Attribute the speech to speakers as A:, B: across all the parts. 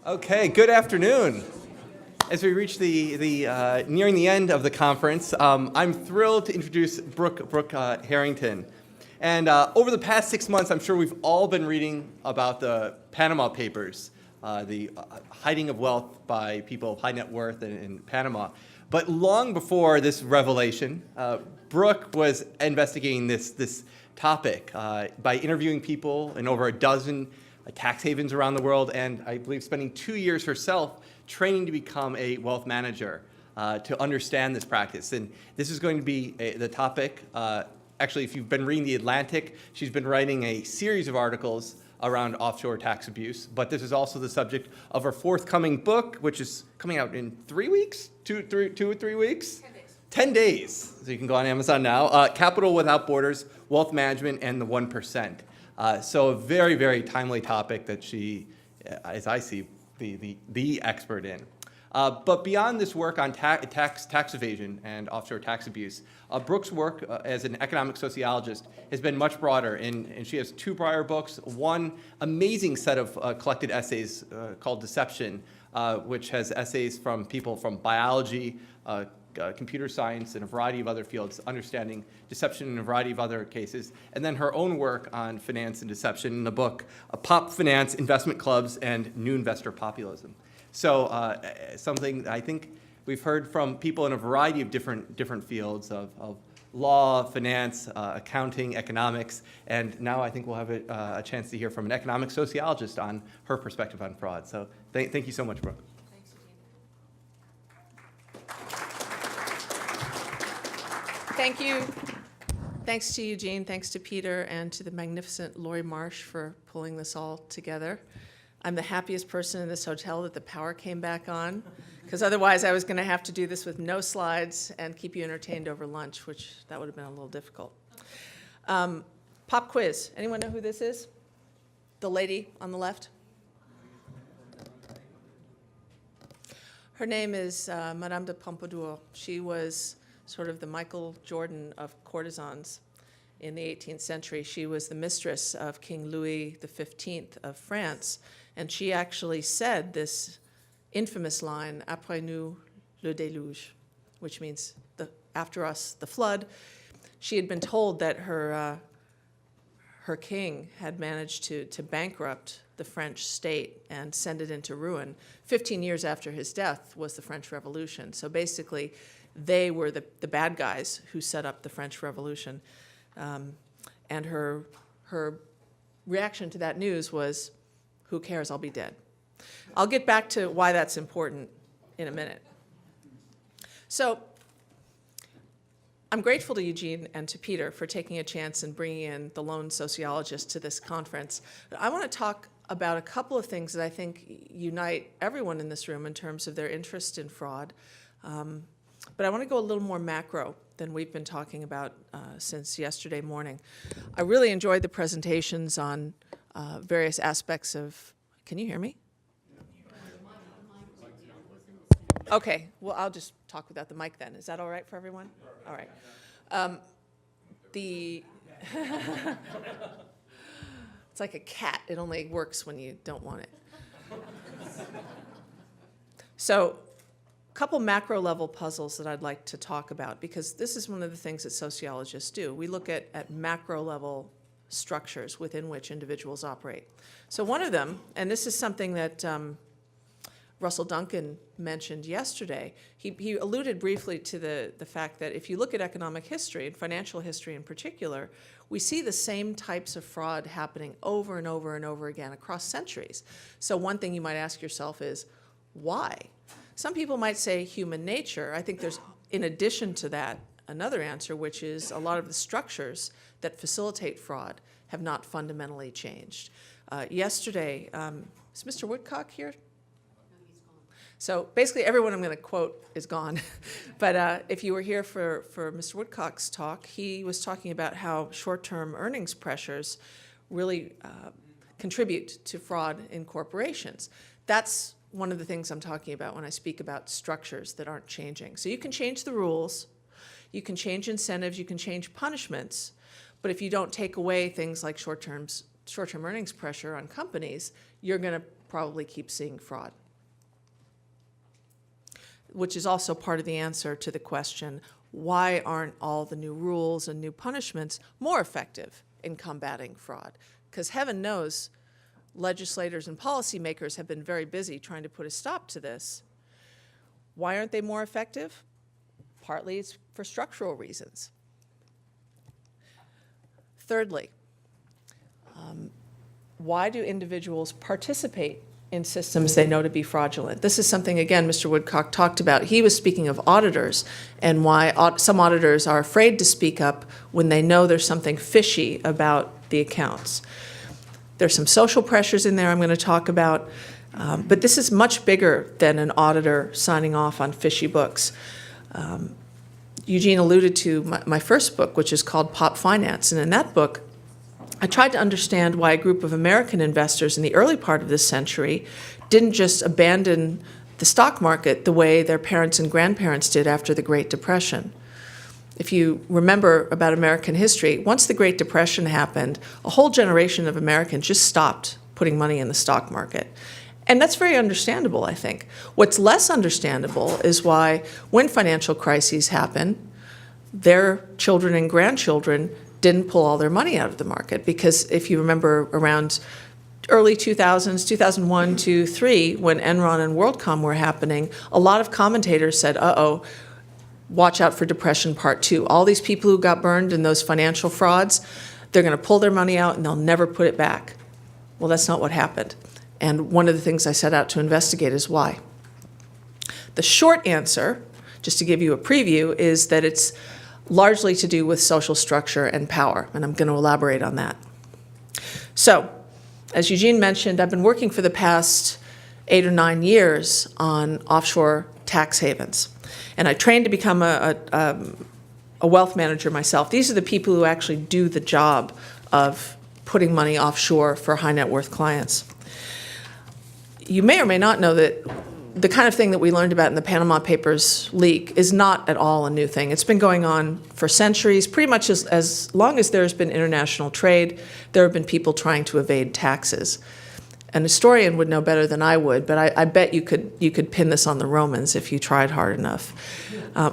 A: Okay, good afternoon. As we reach the nearing the end of the conference, I'm thrilled to introduce Brooke Harrington. And over the past 6 months, I'm sure we've all been reading about the Panama Papers, the hiding of wealth by people of high net worth in Panama. But long before this revelation, Brooke was investigating this topic by interviewing people in over a dozen tax havens around the world, and I believe spending 2 years herself training to become a wealth manager to understand this practice. And this is going to be the topic. Actually, if you've been reading The Atlantic, she's been writing a series of articles around offshore tax abuse. But this is also the subject of her forthcoming book, which is coming out in 3 weeks, 2 or 3 weeks?
B: 10 days.
A: 10 days. So you can go on Amazon now. Capital Without Borders, Wealth Management, and the 1%. So a very, very timely topic that she, as I see, the expert in. But beyond this work on tax evasion and offshore tax abuse, Brooke's work as an economic sociologist has been much broader, and she has 2 prior books, one amazing set of collected essays called Deception, which has essays from people from biology, computer science, and a variety of other fields, understanding deception in a variety of other cases, and then her own work on finance and deception in the book, Pop Finance, Investment Clubs, and New Investor Populism. So something I think we've heard from people in a variety of different fields of law, finance, accounting, economics, and now I think we'll have a chance to hear from an economic sociologist on her perspective on fraud. So thank you so much, Brooke.
B: Thank you. Thanks to Eugene, thanks to Peter, and to the magnificent Lori Marsh for pulling this all together. I'm the happiest person in this hotel that the power came back on, because otherwise I was going to have to do this with no slides and keep you entertained over lunch, which that would have been a little difficult. Pop quiz. Anyone know who this is? The lady on the left? Her name is Madame de Pompadour. She was sort of the Michael Jordan of courtesans in the 18th century. She was the mistress of King Louis XV of France, and she actually said this infamous line, "Après nous, le déluge," which means after us, the flood. She had been told that her king had managed to bankrupt the French state and send it into ruin. 15 years after his death was the French Revolution. So basically, they were the bad guys who set up the French Revolution. And her reaction to that news was, who cares, I'll be dead. I'll get back to why that's important in a minute. So I'm grateful to Eugene and to Peter for taking a chance and bringing in the lone sociologist to this conference. I want to talk about a couple of things that I think unite everyone in this room in terms of their interest in fraud. But I want to go a little more macro than we've been talking about since yesterday morning. I really enjoyed the presentations on various aspects of, can you hear me? Okay, well, I'll just talk without the mic then. Is that all right for everyone? All right. It's like a cat. It only works when you don't want it. So, a couple macro level puzzles that I'd like to talk about, because this is one of the things that sociologists do. We look at macro level structures within which individuals operate. So one of them, and this is something that Russell Duncan mentioned yesterday, he alluded briefly to the fact that if you look at economic history, and financial history in particular, we see the same types of fraud happening over and over and over again across centuries. So one thing you might ask yourself is, why? Some people might say human nature. I think there's, in addition to that, another answer, which is a lot of the structures that facilitate fraud have not fundamentally changed. Yesterday, is Mr. Woodcock here? No, he's gone. So basically everyone I'm going to quote is gone. But if you were here for Mr. Woodcock's talk, he was talking about how short-term earnings pressures really contribute to fraud in corporations. That's one of the things I'm talking about when I speak about structures that aren't changing. So you can change the rules, you can change incentives, you can change punishments, but if you don't take away things like short-term earnings pressure on companies, you're going to probably keep seeing fraud. Which is also part of the answer to the question, why aren't all the new rules and new punishments more effective in combating fraud? Because heaven knows legislators and policymakers have been very busy trying to put a stop to this. Why aren't they more effective? Partly it's for structural reasons. Thirdly, why do individuals participate in systems they know to be fraudulent? This is something, again, Mr. Woodcock talked about. He was speaking of auditors and why some auditors are afraid to speak up when they know there's something fishy about the accounts. There's some social pressures in there I'm going to talk about, but this is much bigger than an auditor signing off on fishy books. Eugene alluded to my first book, which is called Pop Finance, and in that book, I tried to understand why a group of American investors in the early part of this century didn't just abandon the stock market the way their parents and grandparents did after the Great Depression. If you remember about American history, once the Great Depression happened, a whole generation of Americans just stopped putting money in the stock market. And that's very understandable, I think. What's less understandable is why, when financial crises happen, their children and grandchildren didn't pull all their money out of the market. Because if you remember around early 2000s, 2001, 2, 3, when Enron and WorldCom were happening, a lot of commentators said, uh-oh, watch out for Depression Part 2. All these people who got burned in those financial frauds, they're going to pull their money out and they'll never put it back. Well, that's not what happened. And one of the things I set out to investigate is why. The short answer, just to give you a preview, is that it's largely to do with social structure and power, and I'm going to elaborate on that. So, as Eugene mentioned, I've been working for the past 8 or 9 years on offshore tax havens, and I trained to become a wealth manager myself. These are the people who actually do the job of putting money offshore for high net worth clients. You may or may not know that the kind of thing that we learned about in the Panama Papers leak is not at all a new thing. It's been going on for centuries. Pretty much as long as there's been international trade, there have been people trying to evade taxes. An historian would know better than I would, but I bet you could pin this on the Romans if you tried hard enough.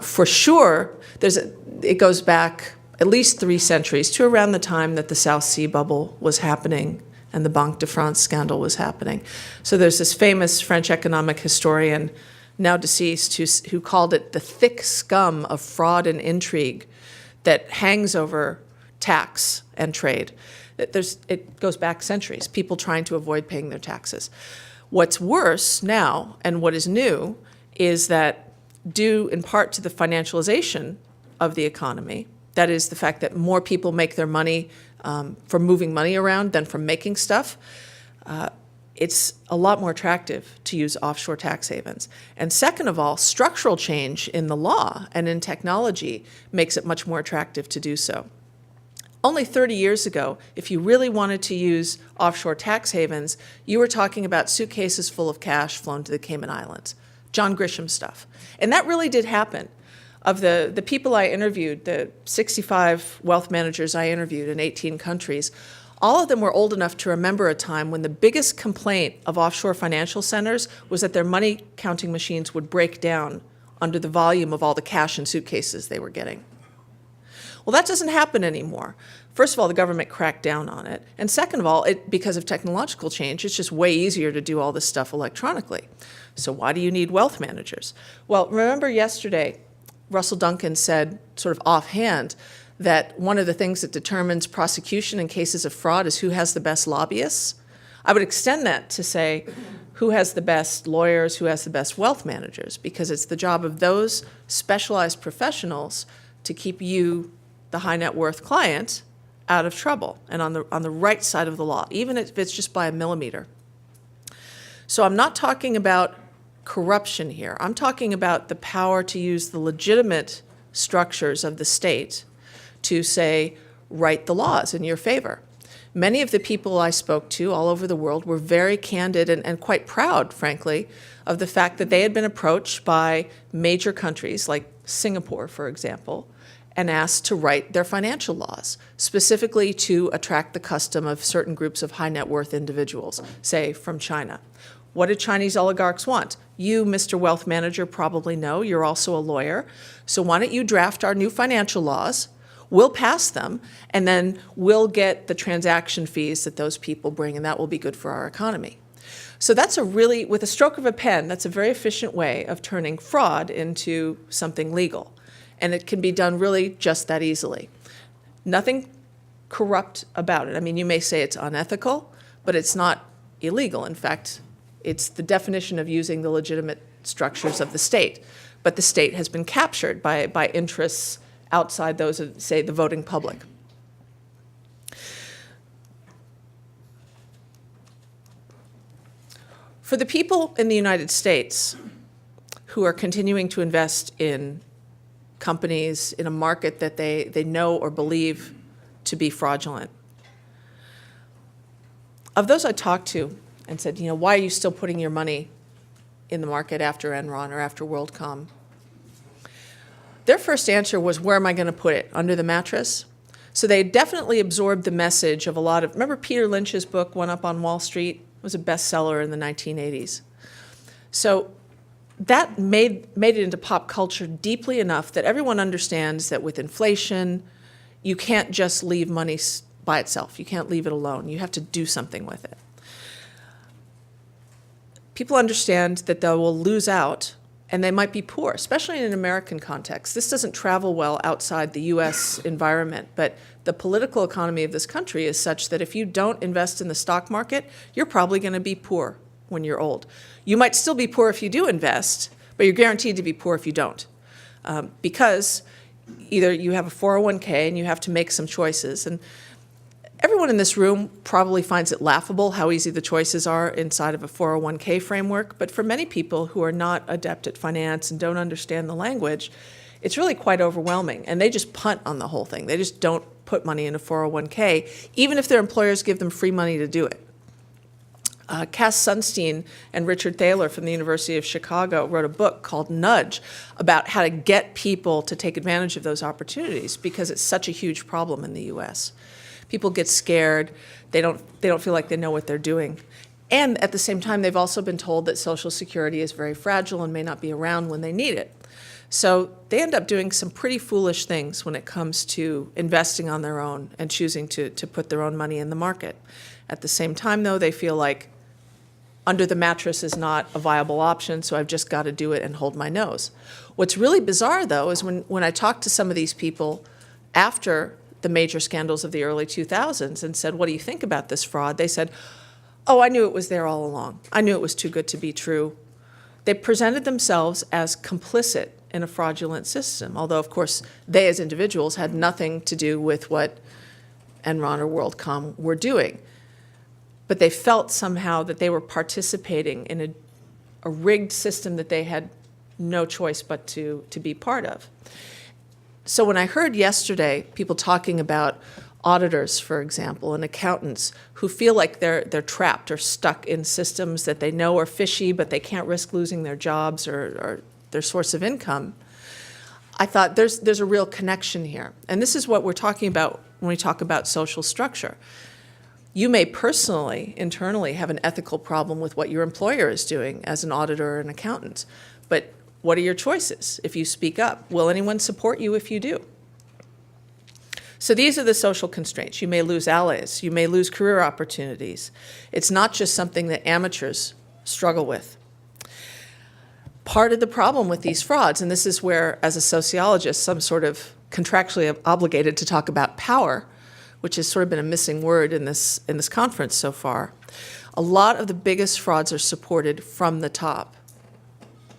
B: For sure, it goes back at least 3 centuries to around the time that the South Sea bubble was happening and the Banque de France scandal was happening. So there's this famous French economic historian, now deceased, who called it the thick scum of fraud and intrigue that hangs over tax and trade. It goes back centuries, people trying to avoid paying their taxes. What's worse now, and what is new, is that due in part to the financialization of the economy, that is the fact that more people make their money from moving money around than from making stuff, it's a lot more attractive to use offshore tax havens. And second of all, structural change in the law and in technology makes it much more attractive to do so. Only 30 years ago, if you really wanted to use offshore tax havens, you were talking about suitcases full of cash flown to the Cayman Islands, John Grisham stuff. And that really did happen. Of the people I interviewed, the 65 wealth managers I interviewed in 18 countries, all of them were old enough to remember a time when the biggest complaint of offshore financial centers was that their money counting machines would break down under the volume of all the cash and suitcases they were getting. Well, that doesn't happen anymore. First of all, the government cracked down on it. And second of all, because of technological change, it's just way easier to do all this stuff electronically. So why do you need wealth managers? Well, remember yesterday, Russell Duncan said, sort of offhand, that one of the things that determines prosecution in cases of fraud is who has the best lobbyists. I would extend that to say who has the best lawyers, who has the best wealth managers, because it's the job of those specialized professionals to keep you, the high net worth client, out of trouble and on the right side of the law, even if it's just by a millimeter. So I'm not talking about corruption here. I'm talking about the power to use the legitimate structures of the state to, say, write the laws in your favor. Many of the people I spoke to all over the world were very candid and quite proud, frankly, of the fact that they had been approached by major countries like Singapore, for example, and asked to write their financial laws, specifically to attract the custom of certain groups of high net worth individuals, say from China. What do Chinese oligarchs want? You, Mr. Wealth Manager, probably know. You're also a lawyer. So why don't you draft our new financial laws? We'll pass them, and then we'll get the transaction fees that those people bring, and that will be good for our economy. So that's a really, with a stroke of a pen, that's a very efficient way of turning fraud into something legal. And it can be done really just that easily. Nothing corrupt about it. I mean, you may say it's unethical, but it's not illegal. In fact, it's the definition of using the legitimate structures of the state. But the state has been captured by interests outside those of, say, the voting public. For the people in the United States who are continuing to invest in companies in a market that they know or believe to be fraudulent, of those I talked to and said, why are you still putting your money in the market after Enron or after WorldCom? Their first answer was, where am I going to put it? Under the mattress? So they definitely absorbed the message of a lot of, remember Peter Lynch's book, One Up on Wall Street? It was a bestseller in the 1980s. So that made it into pop culture deeply enough that everyone understands that with inflation, you can't just leave money by itself. You can't leave it alone. You have to do something with it. People understand that they will lose out and they might be poor, especially in an American context. This doesn't travel well outside the US environment, but the political economy of this country is such that if you don't invest in the stock market, you're probably going to be poor when you're old. You might still be poor if you do invest, but you're guaranteed to be poor if you don't. Because either you have a 401k and you have to make some choices. And everyone in this room probably finds it laughable how easy the choices are inside of a 401k framework, but for many people who are not adept at finance and don't understand the language, it's really quite overwhelming, and they just punt on the whole thing. They just don't put money in a 401k, even if their employers give them free money to do it. Cass Sunstein and Richard Thaler from the University of Chicago wrote a book called Nudge about how to get people to take advantage of those opportunities because it's such a huge problem in the US. People get scared. They don't feel like they know what they're doing. And at the same time, they've also been told that Social Security is very fragile and may not be around when they need it. So they end up doing some pretty foolish things when it comes to investing on their own and choosing to put their own money in the market. At the same time, though, they feel like under the mattress is not a viable option, so I've just got to do it and hold my nose. What's really bizarre, though, is when I talk to some of these people after the major scandals of the early 2000s and said, what do you think about this fraud? They said, oh, I knew it was there all along. I knew it was too good to be true. They presented themselves as complicit in a fraudulent system, although, of course, they as individuals had nothing to do with what Enron or WorldCom were doing. But they felt somehow that they were participating in a rigged system that they had no choice but to be part of. So when I heard yesterday people talking about auditors, for example, and accountants who feel like they're trapped or stuck in systems that they know are fishy, but they can't risk losing their jobs or their source of income, I thought there's a real connection here. And this is what we're talking about when we talk about social structure. You may personally, internally, have an ethical problem with what your employer is doing as an auditor or an accountant, but what are your choices if you speak up? Will anyone support you if you do? So these are the social constraints. You may lose allies. You may lose career opportunities. It's not just something that amateurs struggle with. Part of the problem with these frauds, and this is where, as a sociologist, I'm sort of contractually obligated to talk about power, which has sort of been a missing word in this conference so far. A lot of the biggest frauds are supported from the top.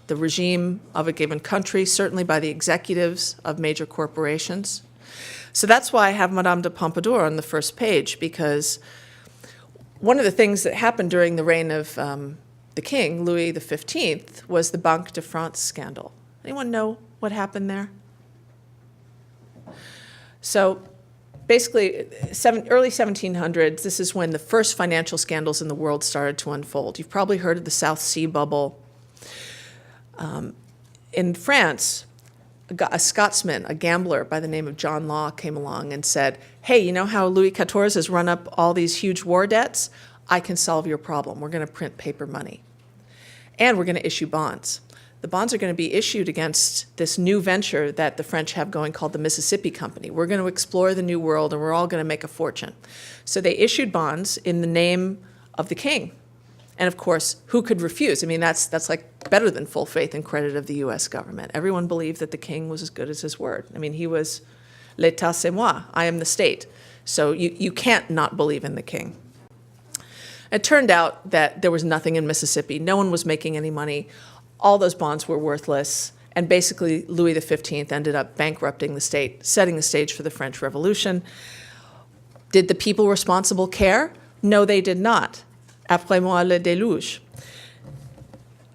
B: The regime of a given country, certainly by the executives of major corporations. So that's why I have Madame de Pompadour on the first page, because one of the things that happened during the reign of the king, Louis XV, was the Banque de France scandal. Anyone know what happened there? So basically, early 1700s, this is when the first financial scandals in the world started to unfold. You've probably heard of the South Sea bubble. In France, a Scotsman, a gambler by the name of John Law came along and said, hey, you know how Louis XIV has run up all these huge war debts? I can solve your problem. We're going to print paper money. And we're going to issue bonds. The bonds are going to be issued against this new venture that the French have going called the Mississippi Company. We're going to explore the New World, and we're all going to make a fortune. So they issued bonds in the name of the king. And of course, who could refuse? I mean, that's like better than full faith and credit of the US government. Everyone believed that the king was as good as his word. I mean, he was l'état c'est moi, I am the state. So you can't not believe in the king. It turned out that there was nothing in Mississippi. No one was making any money. All those bonds were worthless. And basically, Louis XV ended up bankrupting the state, setting the stage for the French Revolution. Did the people responsible care? No, they did not. Après moi le déluge.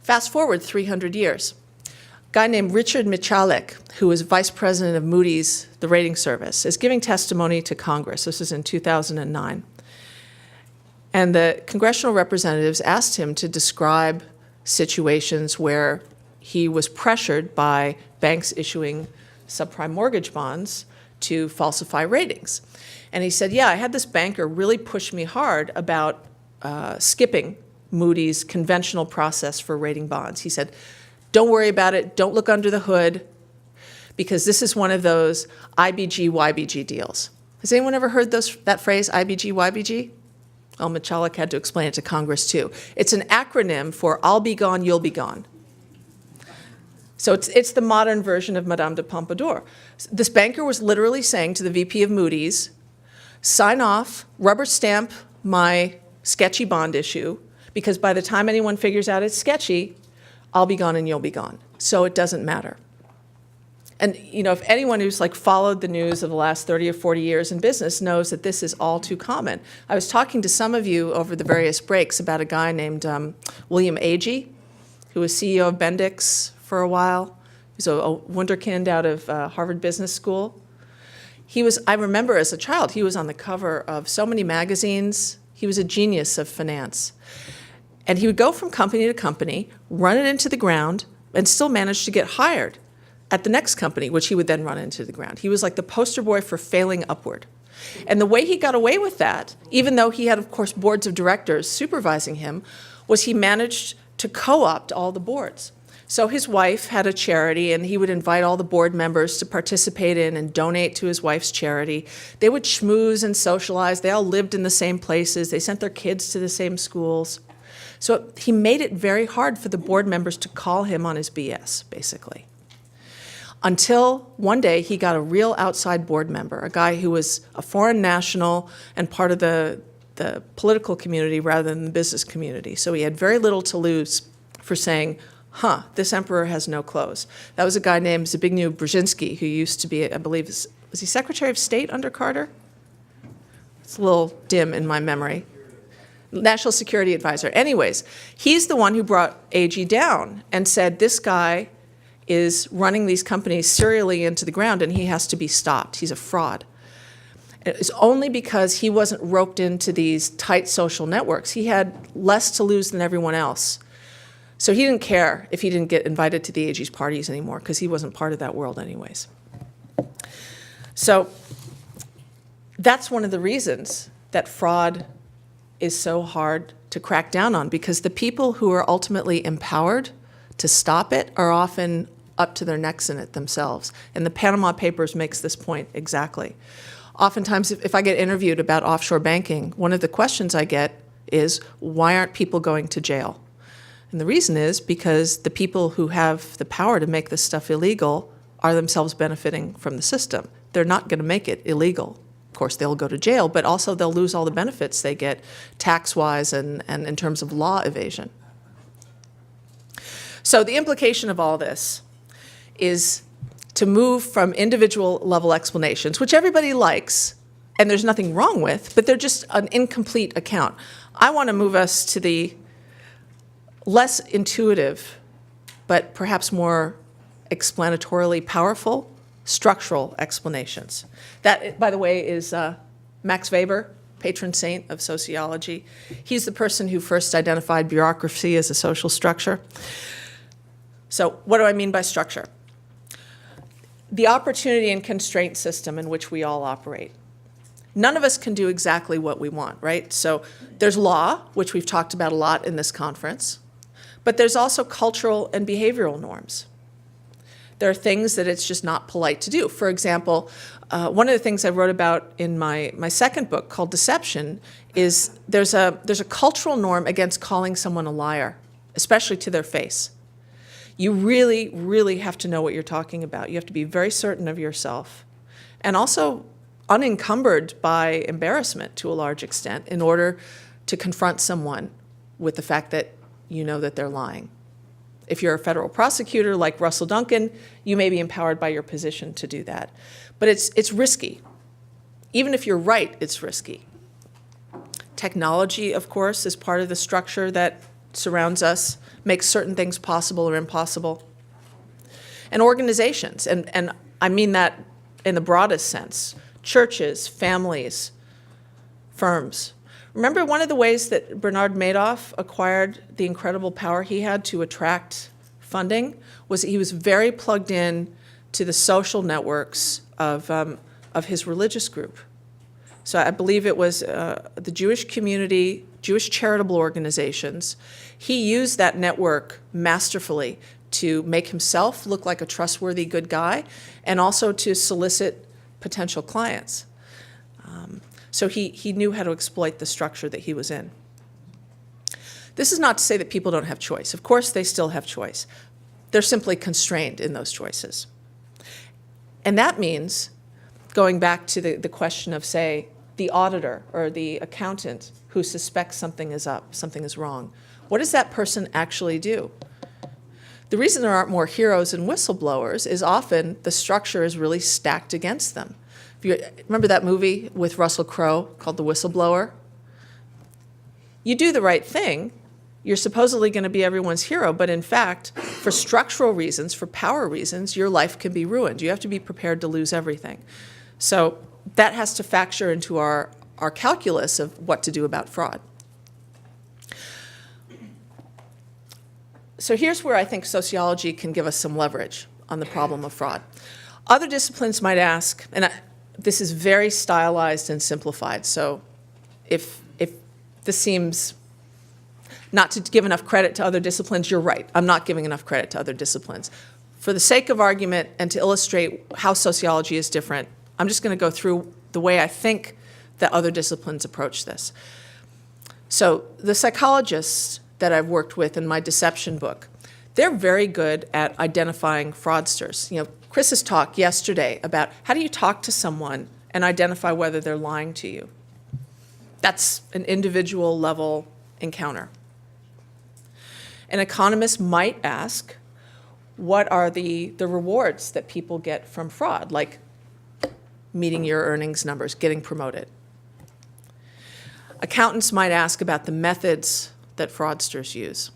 B: Fast forward 300 years. A guy named Richard Michalek, who was vice president of Moody's, the rating service, is giving testimony to Congress. This is in 2009. And the congressional representatives asked him to describe situations where he was pressured by banks issuing subprime mortgage bonds to falsify ratings. And he said, yeah, I had this banker really push me hard about skipping Moody's conventional process for rating bonds. He said, don't worry about it, don't look under the hood, because this is one of those IBG, YBG deals. Has anyone ever heard that phrase, IBG, YBG? Well, Michalek had to explain it to Congress too. It's an acronym for I'll be gone, you'll be gone. So it's the modern version of Madame de Pompadour. This banker was literally saying to the VP of Moody's, sign off, rubber stamp my sketchy bond issue, because by the time anyone figures out it's sketchy, I'll be gone and you'll be gone. So it doesn't matter. And you know, if anyone who's like followed the news of the last 30 or 40 years in business knows that this is all too common. I was talking to some of you over the various breaks about a guy named William Agee, who was CEO of Bendix for a while. He's a wunderkind out of Harvard Business School. I remember as a child, he was on the cover of so many magazines. He was a genius of finance. And he would go from company to company, run it into the ground, and still manage to get hired at the next company, which he would then run into the ground. He was like the poster boy for failing upward. And the way he got away with that, even though he had, of course, boards of directors supervising him, was he managed to co-opt all the boards. So his wife had a charity, and he would invite all the board members to participate in and donate to his wife's charity. They would schmooze and socialize. They all lived in the same places. They sent their kids to the same schools. So he made it very hard for the board members to call him on his BS, basically. Until one day he got a real outside board member, a guy who was a foreign national and part of the political community rather than the business community. So he had very little to lose for saying, this emperor has no clothes. That was a guy named Zbigniew Brzezinski, who used to be, I believe, was he Secretary of State under Carter? It's a little dim in my memory. National Security Advisor. Anyways, he's the one who brought Agee down and said, this guy is running these companies serially into the ground and he has to be stopped. He's a fraud. It's only because he wasn't roped into these tight social networks. He had less to lose than everyone else. So he didn't care if he didn't get invited to the Agee's parties anymore because he wasn't part of that world anyways. So that's one of the reasons that fraud is so hard to crack down on, because the people who are ultimately empowered to stop it are often up to their necks in it themselves. And the Panama Papers makes this point exactly. Oftentimes, if I get interviewed about offshore banking, one of the questions I get is, why aren't people going to jail? And the reason is because the people who have the power to make this stuff illegal are themselves benefiting from the system. They're not going to make it illegal. Of course, they'll go to jail, but also they'll lose all the benefits they get tax-wise and in terms of law evasion. So the implication of all this is to move from individual level explanations, which everybody likes, and there's nothing wrong with, but they're just an incomplete account. I want to move us to the less intuitive, but perhaps more explanatorily powerful structural explanations. That, by the way, is Max Weber, patron saint of sociology. He's the person who first identified bureaucracy as a social structure. So what do I mean by structure? the opportunity and constraint system in which we all operate. None of us can do exactly what we want, right? So there's law, which we've talked about a lot in this conference, but there's also cultural and behavioral norms. There are things that it's just not polite to do. For example, one of the things I wrote about in my second book called Deception is there's a cultural norm against calling someone a liar, especially to their face. You really, really have to know what you're talking about. You have to be very certain of yourself and also unencumbered by embarrassment to a large extent in order to confront someone with the fact that you know that they're lying. If you're a federal prosecutor like Russell Duncan, you may be empowered by your position to do that. But it's risky. Even if you're right, it's risky. Technology, of course, is part of the structure that surrounds us, makes certain things possible or impossible. And organizations, and I mean that in the broadest sense, churches, families, firms. Remember one of the ways that Bernard Madoff acquired the incredible power he had to attract funding was he was very plugged in to the social networks of his religious group. So I believe it was the Jewish community, Jewish charitable organizations. He used that network masterfully to make himself look like a trustworthy good guy and also to solicit potential clients. So he knew how to exploit the structure that he was in. This is not to say that people don't have choice. Of course, they still have choice. They're simply constrained in those choices. And that means, going back to the question of, say, the auditor or the accountant who suspects something is up, something is wrong, what does that person actually do? The reason there aren't more heroes and whistleblowers is often the structure is really stacked against them. Remember that movie with Russell Crowe called The Whistleblower? You do the right thing, you're supposedly going to be everyone's hero, but in fact, for structural reasons, for power reasons, your life can be ruined. You have to be prepared to lose everything. So that has to factor into our calculus of what to do about fraud. So here's where I think sociology can give us some leverage on the problem of fraud. Other disciplines might ask, and this is very stylized and simplified, so if this seems not to give enough credit to other disciplines, you're right. I'm not giving enough credit to other disciplines. For the sake of argument and to illustrate how sociology is different, I'm just going to go through the way I think that other disciplines approach this. So the psychologists that I've worked with in my deception book, they're very good at identifying fraudsters. You know, Chris's talk yesterday about how do you talk to someone and identify whether they're lying to you. That's an individual level encounter. An economist might ask, what are the rewards that people get from fraud, like meeting your earnings numbers, getting promoted? Accountants might ask about the methods that fraudsters use.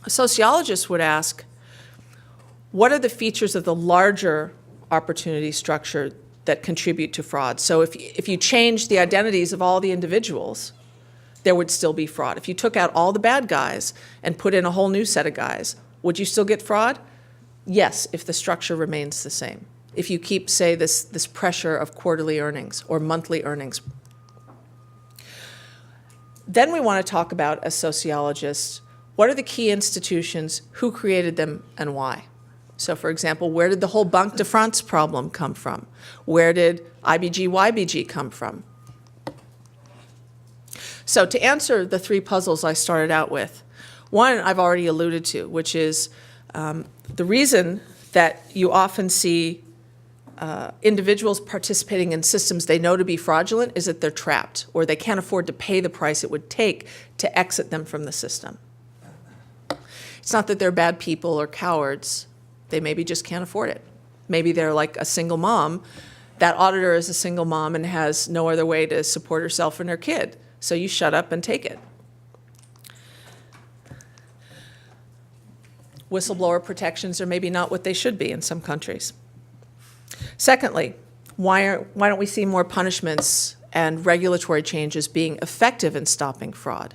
B: A sociologist would ask, what are the features of the larger opportunity structure that contribute to fraud? So if you change the identities of all the individuals, there would still be fraud. If you took out all the bad guys and put in a whole new set of guys, would you still get fraud? Yes, if the structure remains the same. If you keep, say, this pressure of quarterly earnings or monthly earnings. Then we want to talk about, as sociologists, what are the key institutions, who created them, and why? So, for example, where did the whole Banque de France problem come from? Where did IBG-YBG come from? So to answer the three puzzles I started out with, one I've already alluded to, which is the reason that you often see individuals participating in systems they know to be fraudulent is that they're trapped, or they can't afford to pay the price it would take to exit them from the system. It's not that they're bad people or cowards. They maybe just can't afford it. Maybe they're like a single mom. That auditor is a single mom and has no other way to support herself and her kid. So you shut up and take it. Whistleblower protections are maybe not what they should be in some countries. Secondly, why don't we see more punishments and regulatory changes being effective in stopping fraud?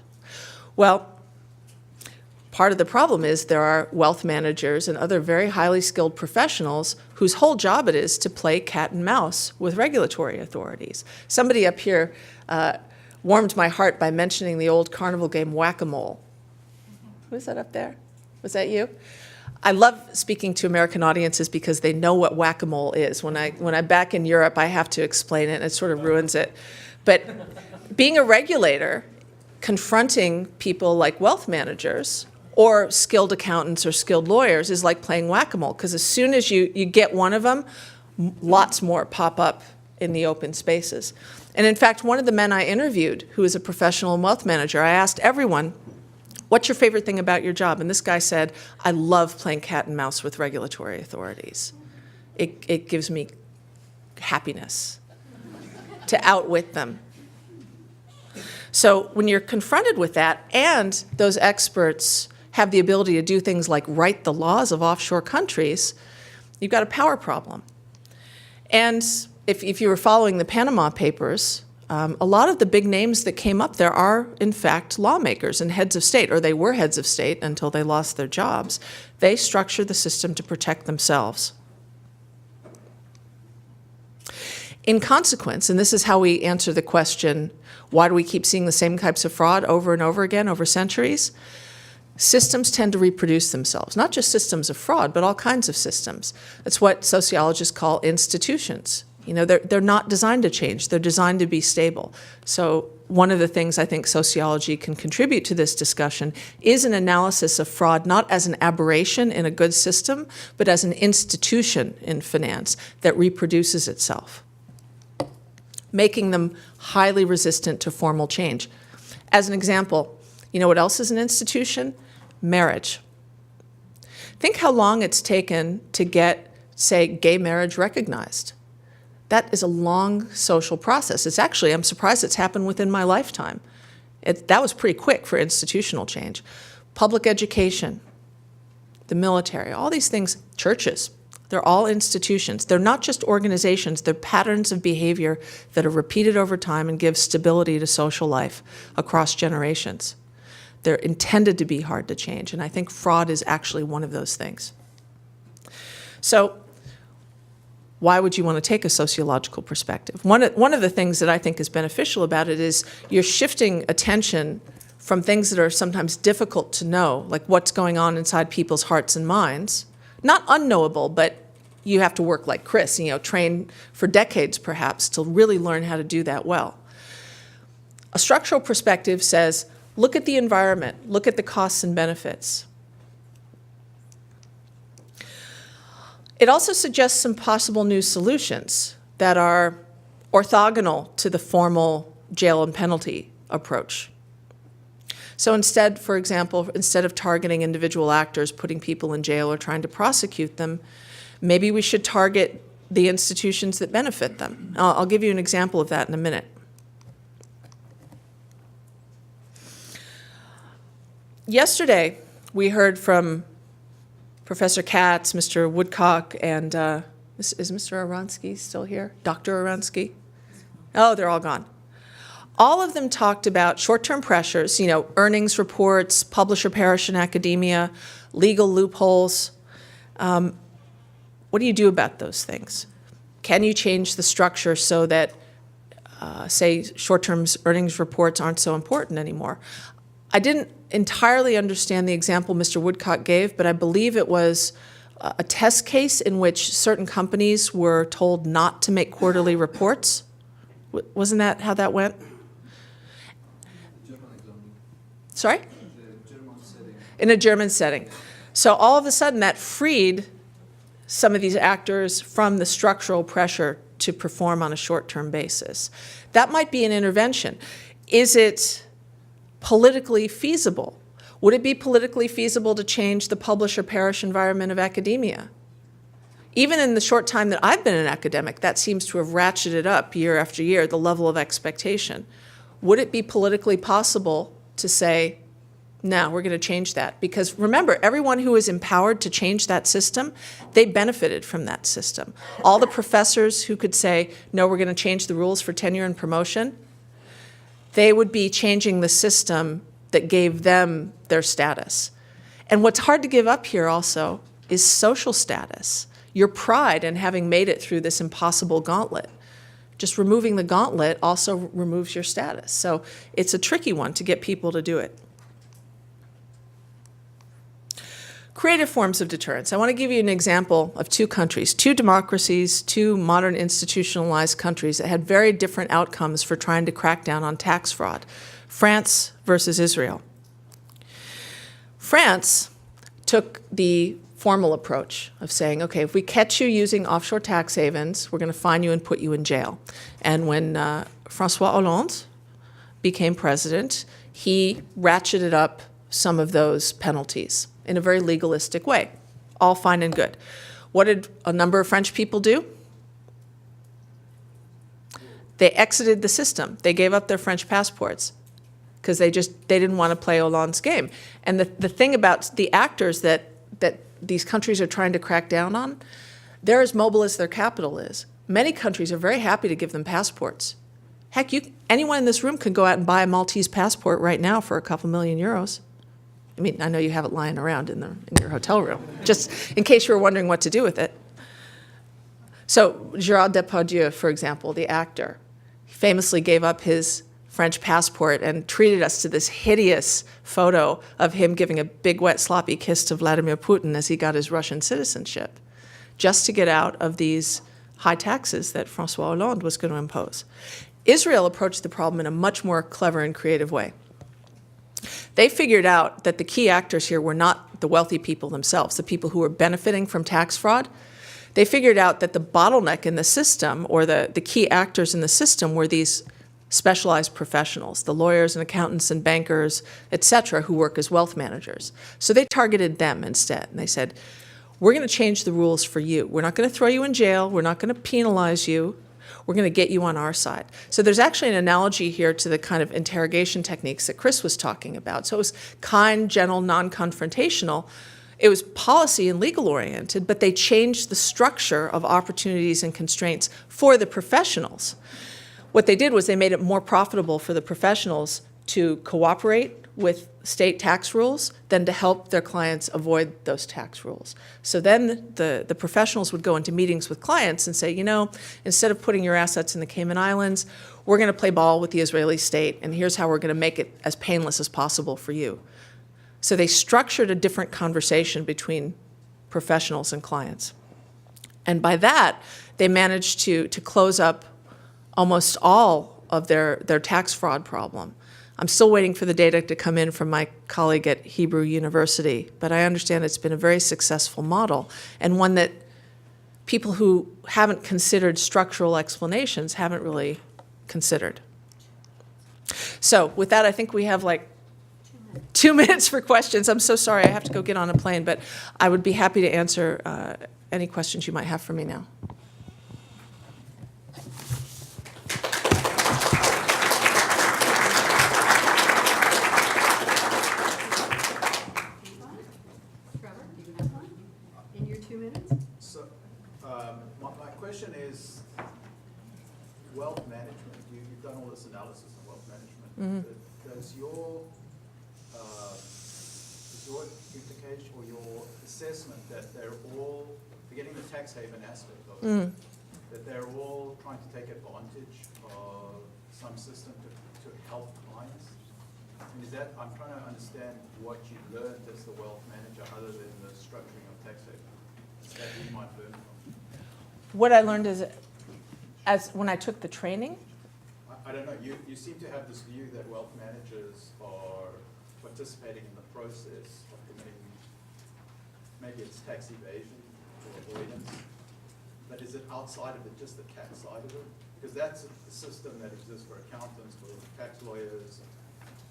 B: Well, Part of the problem is there are wealth managers and other very highly skilled professionals whose whole job it is to play cat and mouse with regulatory authorities. Somebody up here warmed my heart by mentioning the old carnival game Whack-A-Mole. Who is that up there? Was that you? I love speaking to American audiences because they know what Whack-A-Mole is. When I'm back in Europe, I have to explain it, and it sort of ruins it. But being a regulator, confronting people like wealth managers or skilled accountants or skilled lawyers is like playing whack-a-mole, because as soon as you get one of them, lots more pop up in the open spaces. And in fact, one of the men I interviewed, who is a professional wealth manager, I asked everyone, what's your favorite thing about your job? And this guy said, I love playing cat and mouse with regulatory authorities. It gives me happiness to outwit them. So when you're confronted with that, and those experts have the ability to do things like write the laws of offshore countries, you've got a power problem. And if you were following the Panama Papers, a lot of the big names that came up there are, in fact, lawmakers and heads of state, or they were heads of state until they lost their jobs. They structure the system to protect themselves. In consequence, and this is how we answer the question, why do we keep seeing the same types of fraud over and over again over centuries? Systems tend to reproduce themselves, not just systems of fraud, but all kinds of systems. That's what sociologists call institutions. You know, they're not designed to change, they're designed to be stable. So one of the things I think sociology can contribute to this discussion is an analysis of fraud, not as an aberration in a good system, but as an institution in finance that reproduces itself, making them highly resistant to formal change. As an example, you know what else is an institution? Marriage. Think how long it's taken to get, say, gay marriage recognized. That is a long social process. It's actually, I'm surprised it's happened within my lifetime. That was pretty quick for institutional change. Public education, the military, all these things, churches, they're all institutions. They're not just organizations, they're patterns of behavior that are repeated over time and give stability to social life across generations. They're intended to be hard to change, and I think fraud is actually one of those things. So why would you want to take a sociological perspective? One of the things that I think is beneficial about it is you're shifting attention from things that are sometimes difficult to know, like what's going on inside people's hearts and minds. Not unknowable, but you have to work like Chris, train for decades perhaps to really learn how to do that well. A structural perspective says, look at the environment, look at the costs and benefits. It also suggests some possible new solutions that are orthogonal to the formal jail and penalty approach. So instead, for example, instead of targeting individual actors, putting people in jail or trying to prosecute them, maybe we should target the institutions that benefit them. I'll give you an example of that in a minute. Yesterday, we heard from Professor Katz, Mr. Woodcock, and is Mr. Aransky still here? Dr. Aransky? Oh, they're all gone. All of them talked about short-term pressures, earnings reports, publisher perish in academia, legal loopholes. What do you do about those things? Can you change the structure so that, say, short-term earnings reports aren't so important anymore? I didn't entirely understand the example Mr. Woodcock gave, but I believe it was a test case in which certain companies were told not to make quarterly reports. Wasn't that how that went? Sorry? In a German setting. So all of a sudden that freed some of these actors from the structural pressure to perform on a short-term basis. That might be an intervention. Is it politically feasible? Would it be politically feasible to change the publish-or-perish environment of academia? Even in the short time that I've been an academic, that seems to have ratcheted up year after year, the level of expectation. Would it be politically possible to say, no, we're going to change that? Because remember, everyone who is empowered to change that system, they benefited from that system. All the professors who could say, no, we're going to change the rules for tenure and promotion, they would be changing the system that gave them their status. And what's hard to give up here also is social status, your pride in having made it through this impossible gauntlet. Just removing the gauntlet also removes your status. So it's a tricky one to get people to do it. Creative forms of deterrence. I want to give you an example of two countries, two democracies, two modern institutionalized countries that had very different outcomes for trying to crack down on tax fraud. France versus Israel. France took the formal approach of saying, okay, if we catch you using offshore tax havens, we're going to fine you and put you in jail. And when François Hollande became president, he ratcheted up some of those penalties in a very legalistic way. All fine and good. What did a number of French people do? They exited the system. They gave up their French passports because they didn't want to play Hollande's game. And the thing about the actors that these countries are trying to crack down on, they're as mobile as their capital is. Many countries are very happy to give them passports. Heck, anyone in this room could go out and buy a Maltese passport right now for a couple million euros. I mean, I know you have it lying around in your hotel room, just in case you were wondering what to do with it. So Gérard Depardieu, for example, the actor, famously gave up his French passport and treated us to this hideous photo of him giving a big, wet, sloppy kiss to Vladimir Putin as he got his Russian citizenship, just to get out of these high taxes that François Hollande was going to impose. Israel approached the problem in a much more clever and creative way. They figured out that the key actors here were not the wealthy people themselves, the people who were benefiting from tax fraud. They figured out that the bottleneck in the system, or the key actors in the system, were these specialized professionals, the lawyers and accountants and bankers, et cetera, who work as wealth managers. So they targeted them instead. And they said, we're going to change the rules for you. We're not going to throw you in jail. We're not going to penalize you. We're going to get you on our side. So there's actually an analogy here to the kind of interrogation techniques that Chris was talking about. So it was kind, gentle, non-confrontational. It was policy and legal oriented, but they changed the structure of opportunities and constraints for the professionals. What they did was they made it more profitable for the professionals to cooperate with state tax rules than to help their clients avoid those tax rules. So then the professionals would go into meetings with clients and say, you know, instead of putting your assets in the Cayman Islands, we're going to play ball with the Israeli state, and here's how we're going to make it as painless as possible for you. So they structured a different conversation between professionals and clients. And by that, they managed to close up almost all of their tax fraud problem. I'm still waiting for the data to come in from my colleague at Hebrew University, but I understand it's been a very successful model, and one that people who haven't considered structural explanations haven't really considered. So with that, I think we have like 2 minutes for questions. I'm so sorry, I have to go get on a plane, but I would be happy to answer any questions you might have for me now.
C: My question is wealth management. You've done all this analysis on wealth management. Does your implication or your assessment that they're all, forgetting the tax haven aspect of it, that they're all trying to take advantage of some system to help clients? And is that, I'm trying to understand what you learned as the wealth manager other than the structuring of tax haven that we might learn from.
B: What I learned is, as when I took the training.
C: I don't know, you seem to have this view that wealth managers are participating in the process of committing, maybe it's tax evasion or avoidance, but is it outside of it, just the tax side of it? Because that's the system that exists for accountants, for tax lawyers,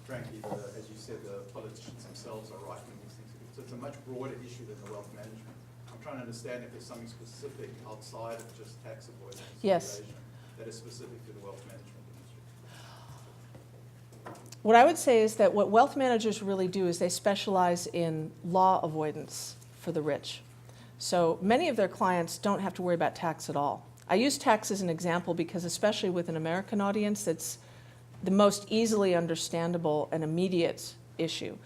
C: frankly, as you said, the politicians themselves are writing these things. So it's a much broader issue than the wealth management. I'm trying to understand if there's something specific outside of just tax avoidance
B: Yes.
C: that is specific to the wealth management industry.
B: What I would say is that what wealth managers really do is they specialize in law avoidance for the rich. So many of their clients don't have to worry about tax at all. I use tax as an example because especially with an American audience, it's the most easily understandable and immediate issue.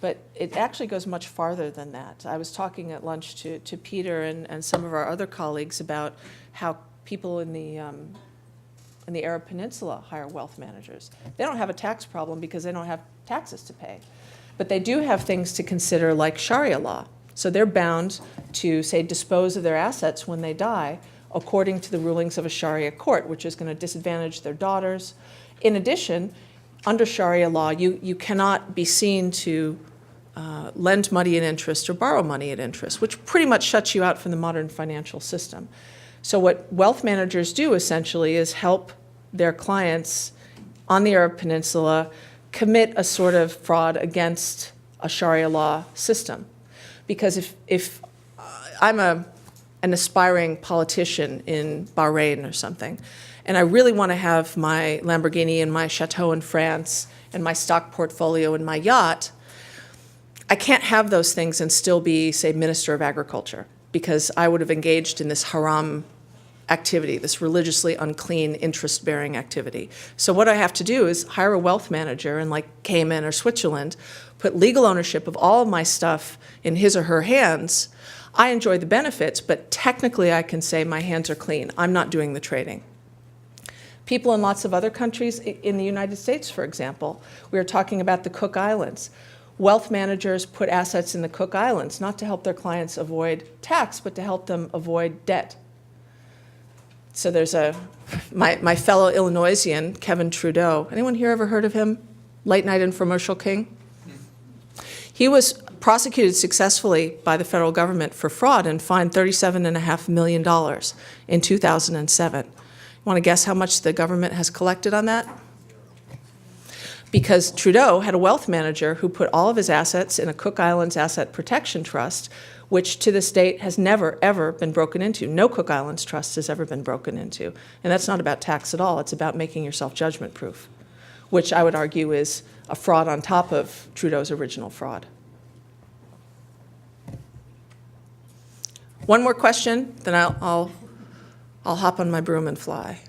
B: But it actually goes much farther than that. I was talking at lunch to Peter and some of our other colleagues about how people in the Arab Peninsula hire wealth managers. They don't have a tax problem because they don't have taxes to pay. But they do have things to consider like Sharia law. So they're bound to, say, dispose of their assets when they die according to the rulings of a Sharia court, which is going to disadvantage their daughters. In addition, under Sharia law, you cannot be seen to lend money at interest or borrow money at interest, which pretty much shuts you out from the modern financial system. So what wealth managers do essentially is help their clients on the Arab Peninsula commit a sort of fraud against a Sharia law system. Because if I'm an aspiring politician in Bahrain or something, and I really want to have my Lamborghini and my chateau in France and my stock portfolio and my yacht, I can't have those things and still be, say, Minister of Agriculture, because I would have engaged in this haram activity, this religiously unclean, interest-bearing activity. So what I have to do is hire a wealth manager in like Cayman or Switzerland, put legal ownership of all of my stuff in his or her hands. I enjoy the benefits, but technically I can say my hands are clean. I'm not doing the trading. People in lots of other countries, in the United States, for example, we were talking about the Cook Islands. Wealth managers put assets in the Cook Islands, not to help their clients avoid tax, but to help them avoid debt. So there's my fellow Illinoisian, Kevin Trudeau. Anyone here ever heard of him? Late night infomercial king? He was prosecuted successfully by the federal government for fraud and fined $37.5 million in 2007. Want to guess how much the government has collected on that? Because Trudeau had a wealth manager who put all of his assets in a Cook Islands Asset Protection Trust, which to this date has never, ever been broken into. No Cook Islands trust has ever been broken into. And that's not about tax at all. It's about making yourself judgment-proof, which I would argue is a fraud on top of Trudeau's original fraud. One more question, then I'll hop on my broom and fly.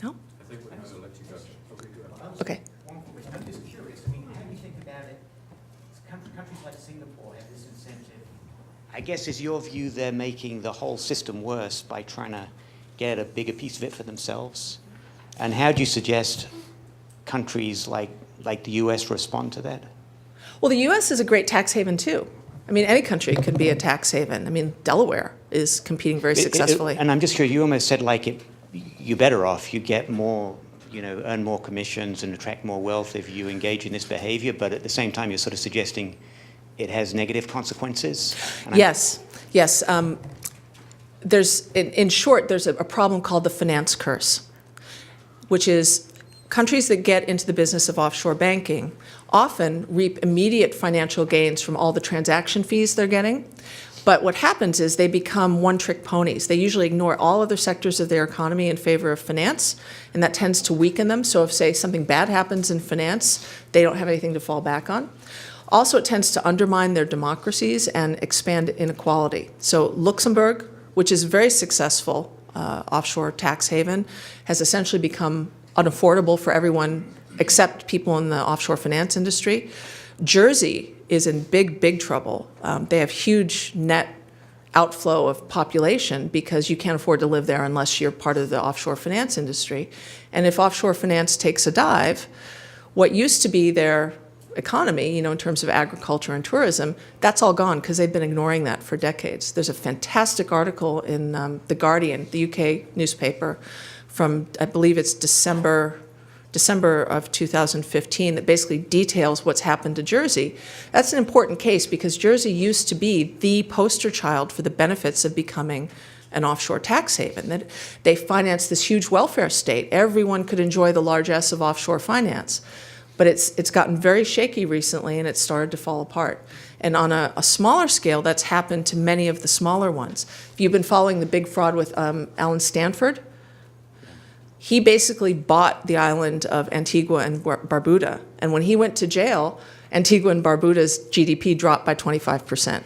B: No?
C: I think we're going to let you go.
B: Okay.
D: I'm just curious, I mean, how do you think about it? Countries like Singapore have this incentive. I guess is your view they're making the whole system worse by trying to get a bigger piece of it for themselves? And how do you suggest countries like the US respond to that?
B: Well, the U.S. is a great tax haven, too. I mean, any country can be a tax haven. I mean, Delaware is competing very successfully.
D: And I'm just curious, you almost said like you're better off, you get more, earn more commissions and attract more wealth if you engage in this behavior, but at the same time you're sort of suggesting it has negative consequences?
B: Yes. In short, there's a problem called the finance curse, which is countries that get into the business of offshore banking often reap immediate financial gains from all the transaction fees they're getting. But what happens is they become one-trick ponies. They usually ignore all other sectors of their economy in favor of finance, and that tends to weaken them. So if, say, something bad happens in finance, they don't have anything to fall back on. Also, it tends to undermine their democracies and expand inequality. So Luxembourg, which is a very successful offshore tax haven, has essentially become unaffordable for everyone except people in the offshore finance industry. Jersey is in big trouble. They have huge net outflow of population because you can't afford to live there unless you're part of the offshore finance industry. And if offshore finance takes a dive, what used to be their economy, in terms of agriculture and tourism, that's all gone because they've been ignoring that for decades. There's a fantastic article in The Guardian, the UK newspaper, from, I believe it's December of 2015, that basically details what's happened to Jersey. That's an important case because Jersey used to be the poster child for the benefits of becoming an offshore tax haven. That they financed this huge welfare state. Everyone could enjoy the largesse of offshore finance. But it's gotten very shaky recently, and it's started to fall apart. And on a smaller scale, that's happened to many of the smaller ones. If you've been following the big fraud with Alan Stanford, he basically bought the island of Antigua and Barbuda. And when he went to jail, Antigua and Barbuda's GDP dropped by 25%.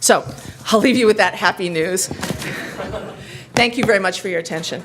B: So I'll leave you with that happy news. Thank you very much for your attention.